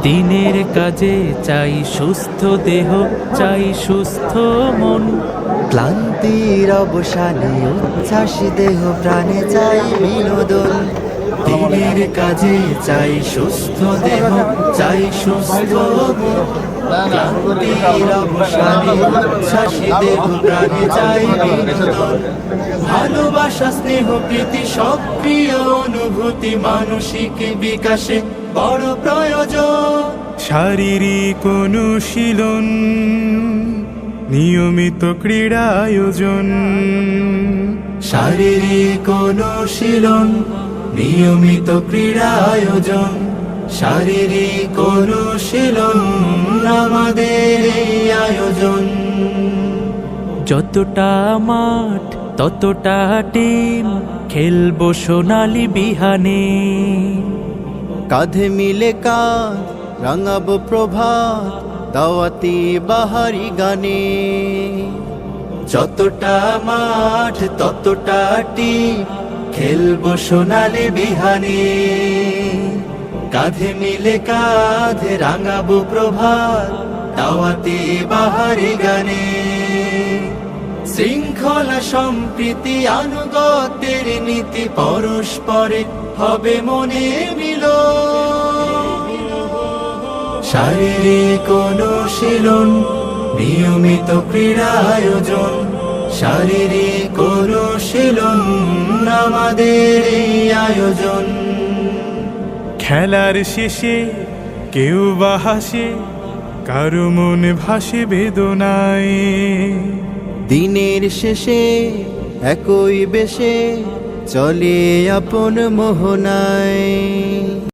দিনের কাজে চাই সুস্থ দেহ, চাই সুস্থ মন। ক্লান্তির অবসানে উচ্ছ্বাস দেহ প্রাণে চাই বিনোদন। দিনের কাজে চাই সুস্থ দেহ, চাই সুস্থ মন। ক্লান্তির অবসানে উচ্ছ্বাস দেহ প্রাণে চাই বিনোদন। ভালোবাসা, স্নেহ, প্রীতি, সক্রিয় অনুভূতি মানসিক বিকাশে বড় প্রয়োজন। শারীরিক অনুশীলন, নিয়মিত ক্রীড়া আয়োজন। শারীরিক অনুশীলন, নিয়মিত ক্রীড়া আয়োজন। শারীরিক অনুশীলন আমাদের এই আয়োজন। যতটা মাঠ ততটা টিম, খেলবো সোনালি বিহানে। কাঁধে মিলে কাঁধ রাঙাবো প্রভাত, দাওয়াতি বাহারি গানে। যতটা মাঠ ততটা টিম, খেলবো সোনালি বিহানে। কাঁধে মিলে কাঁধ রাঙাবো প্রভাত, দাওয়াতি বাহারি গানে। শৃঙ্খলা, সম্প্রীতি, আনুগত্যের নীতি, পরস্পরে হবে মনে মিল। শারীরিক অনুশীলন, নিয়মিত ক্রীড়া আয়োজন। শারীরিক অনুশীলন আমাদের এই আয়োজন। খেলার শেষে কেউ বা হাসে, কারো মন ভাসে বেদনায়। দিনের শেষে একই বেশে চলে আপন মোহনায়।